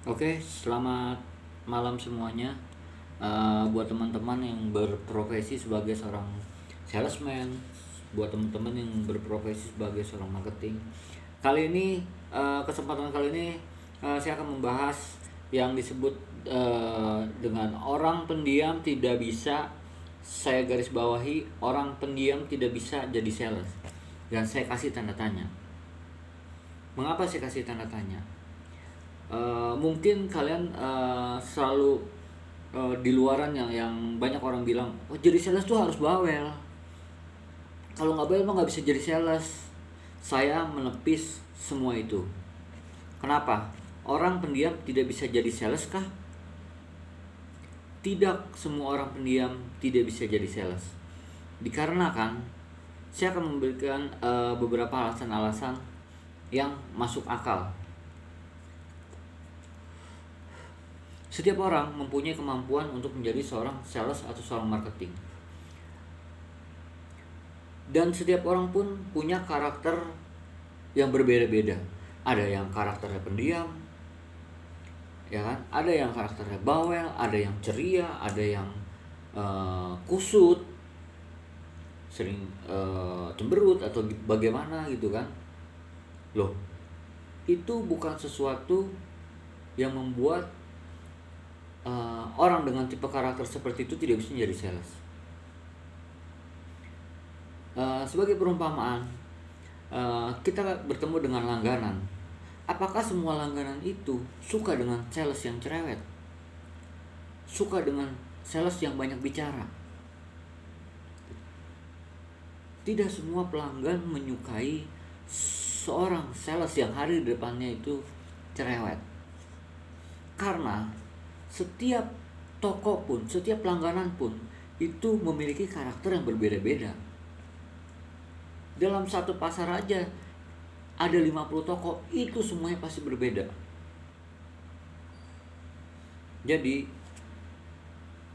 Oke, selamat malam semuanya. Buat teman-teman yang berprofesi sebagai seorang salesman, buat teman-teman yang berprofesi sebagai seorang marketing. Kesempatan kali ini saya akan membahas yang disebut dengan orang pendiam tidak bisa. Saya garis bawahi, orang pendiam tidak bisa jadi sales. Dan saya kasih tanda tanya. Mengapa saya kasih tanda tanya? Mungkin kalian selalu di luaran yang banyak orang bilang, oh jadi sales tuh harus bawel. Kalau nggak bawel mah nggak bisa jadi sales. Saya menepis semua itu. Kenapa? Orang pendiam tidak bisa jadi sales kah? Tidak semua orang pendiam tidak bisa jadi sales. Dikarenakan saya akan memberikan beberapa alasan-alasan yang masuk akal. Setiap orang mempunyai kemampuan untuk menjadi seorang sales atau seorang marketing. Dan setiap orang pun punya karakter yang berbeda-beda. Ada yang karakternya pendiam, ya kan? Ada yang karakternya bawel, ada yang ceria, ada yang kusut, sering cemberut atau bagaimana gitu kan. Loh, itu bukan sesuatu yang membuat orang dengan tipe karakter seperti itu tidak bisa menjadi sales. Sebagai perumpamaan, kita bertemu dengan langganan. Apakah semua langganan itu suka dengan sales yang cerewet? Suka dengan sales yang banyak bicara? Tidak semua pelanggan menyukai seorang sales yang hari di depannya itu cerewet. Karena setiap toko pun, setiap langganan pun itu memiliki karakter yang berbeda-beda. Dalam satu pasar aja ada 50 toko, itu semuanya pasti berbeda. Jadi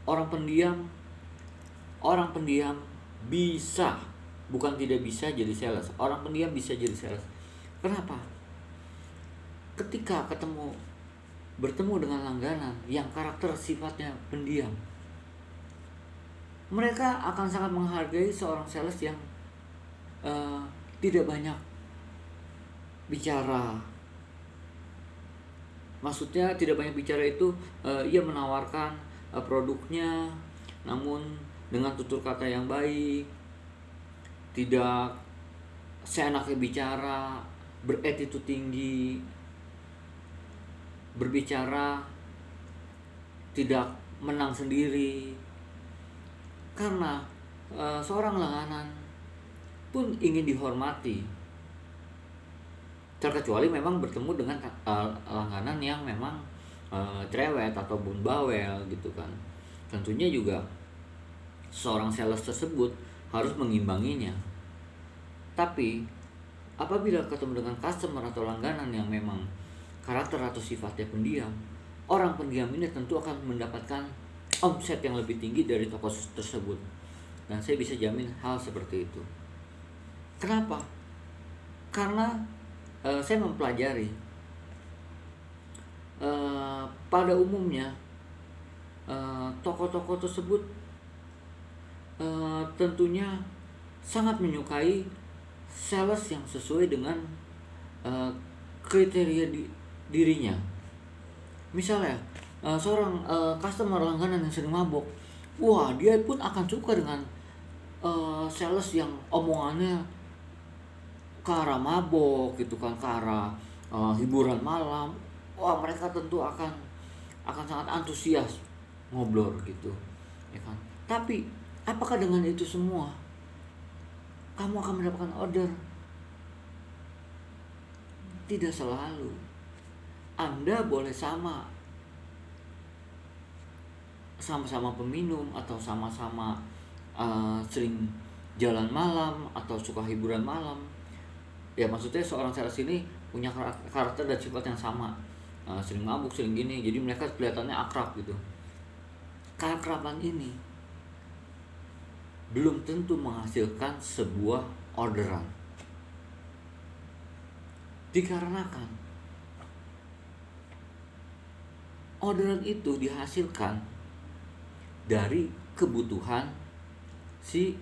orang pendiam bisa, bukan tidak bisa jadi sales. Orang pendiam bisa jadi sales. Kenapa? Ketika bertemu dengan langganan yang karakter sifatnya pendiam, mereka akan sangat menghargai seorang sales yang tidak banyak bicara. Maksudnya tidak banyak bicara itu ia menawarkan produknya, namun dengan tutur kata yang baik, tidak seenaknya bicara, beretitude tinggi, berbicara tidak menang sendiri. Karena seorang langganan pun ingin dihormati, terkecuali memang bertemu dengan langganan yang memang cerewet ataupun bawel gitu kan. Tentunya juga seorang sales tersebut harus mengimbanginya. Tapi apabila ketemu dengan customer atau langganan yang memang karakter atau sifatnya pendiam, orang pendiam ini tentu akan mendapatkan omset yang lebih tinggi dari toko tersebut. Dan saya bisa jamin hal seperti itu. Kenapa? Karena saya mempelajari pada umumnya toko-toko tersebut tentunya sangat menyukai sales yang sesuai dengan kriteria dirinya. Misalnya seorang customer langganan yang sering mabok, wah dia pun akan suka dengan sales yang omongannya ke arah mabok gitu kan, ke arah hiburan malam. Wah mereka tentu akan sangat antusias ngobrol gitu, ya kan. Tapi apakah dengan itu semua kamu akan mendapatkan order? Tidak selalu. Anda boleh sama-sama peminum atau sama-sama sering jalan malam atau suka hiburan malam. Ya maksudnya seorang sales ini punya karakter dan sifat yang sama, sering mabuk, sering gini, jadi mereka kelihatannya akrab gitu. Keakraban ini belum tentu menghasilkan sebuah orderan. Dikarenakan orderan itu dihasilkan dari kebutuhan si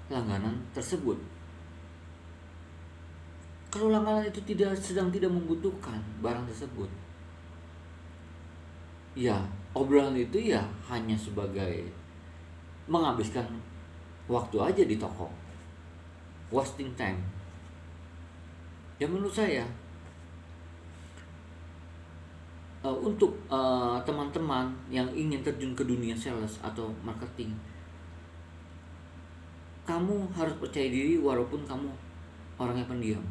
langganan tersebut. Kalau langganan itu sedang tidak membutuhkan barang tersebut, ya obrolan itu ya hanya sebagai menghabiskan waktu aja di toko, wasting time. Ya menurut saya untuk teman-teman yang ingin terjun ke dunia sales atau marketing, kamu harus percaya diri walaupun kamu orangnya pendiam.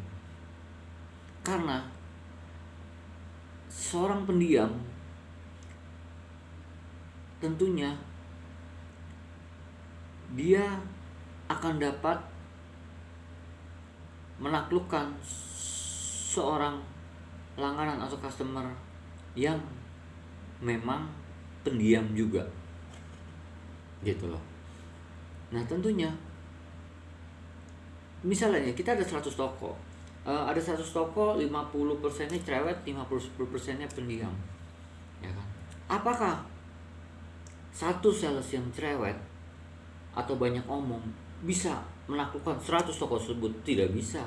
Karena seorang pendiam tentunya dia akan dapat menaklukkan seorang langganan atau customer yang memang pendiam juga, gitu loh. Nah tentunya misalnya kita ada 100 toko, ada 100 toko, 50%-nya cerewet, 50% pendiam, ya kan? Apakah satu sales yang cerewet atau banyak omong bisa menaklukkan 100 toko tersebut? Tidak bisa.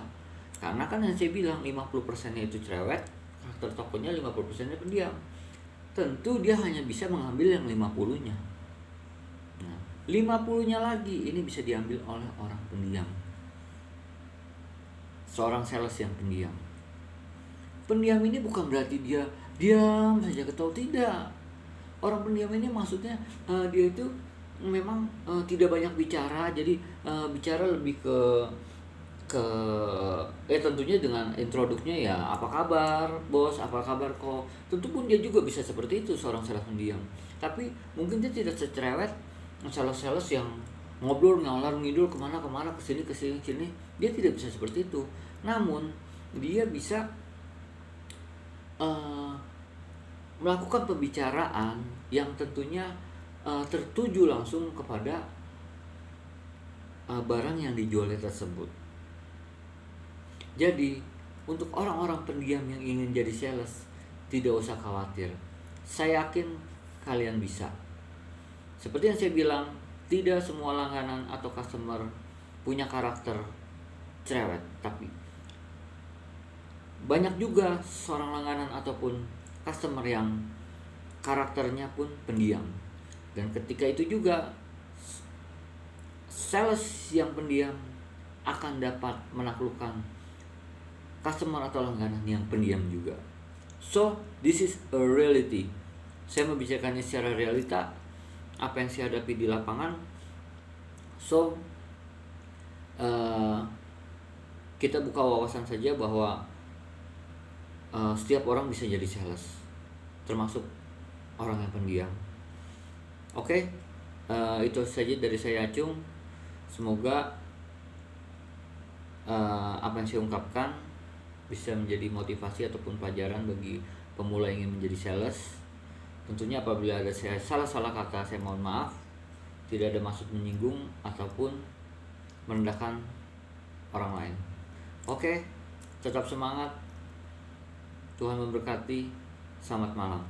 Karena kan yang saya bilang 50%-nya itu cerewet, karakter tokonya 50%-nya pendiam. Tentu dia hanya bisa mengambil yang 50-nya. Nah, 50-nya lagi ini bisa diambil oleh orang pendiam. Seorang sales yang pendiam. Pendiam ini bukan berarti dia diam saja ketawa, tidak. Orang pendiam ini maksudnya dia itu memang tidak banyak bicara, jadi bicara lebih ke tentunya dengan introduksinya ya, apa kabar bos, apa kabar kok. Tentu pun dia juga bisa seperti itu, seorang sales pendiam. Tapi mungkin dia tidak secerewet sales yang ngobrol ngalor ngidul kemana kesini. Dia tidak bisa seperti itu. Namun dia bisa melakukan pembicaraan yang tentunya tertuju langsung kepada barang yang dijualnya tersebut. Jadi untuk orang-orang pendiam yang ingin jadi sales, tidak usah khawatir. Saya yakin kalian bisa. Seperti yang saya bilang, tidak semua langganan atau customer punya karakter cerewet, tapi banyak juga seorang langganan ataupun customer yang karakternya pun pendiam. Dan ketika itu juga sales yang pendiam akan dapat menaklukkan customer atau langganan yang pendiam juga. So, this is a reality. Saya membicarakannya secara realita, apa yang saya hadapi di lapangan. So, kita buka wawasan saja bahwa setiap orang bisa jadi sales, termasuk orang yang pendiam. Oke, itu saja dari saya, Acung. Semoga apa yang saya ungkapkan bisa menjadi motivasi ataupun pelajaran bagi pemula yang ingin menjadi sales. Tentunya apabila ada saya salah kata, saya mohon maaf. Tidak ada maksud menyinggung ataupun merendahkan orang lain. Oke, tetap semangat. Tuhan memberkati. Selamat malam.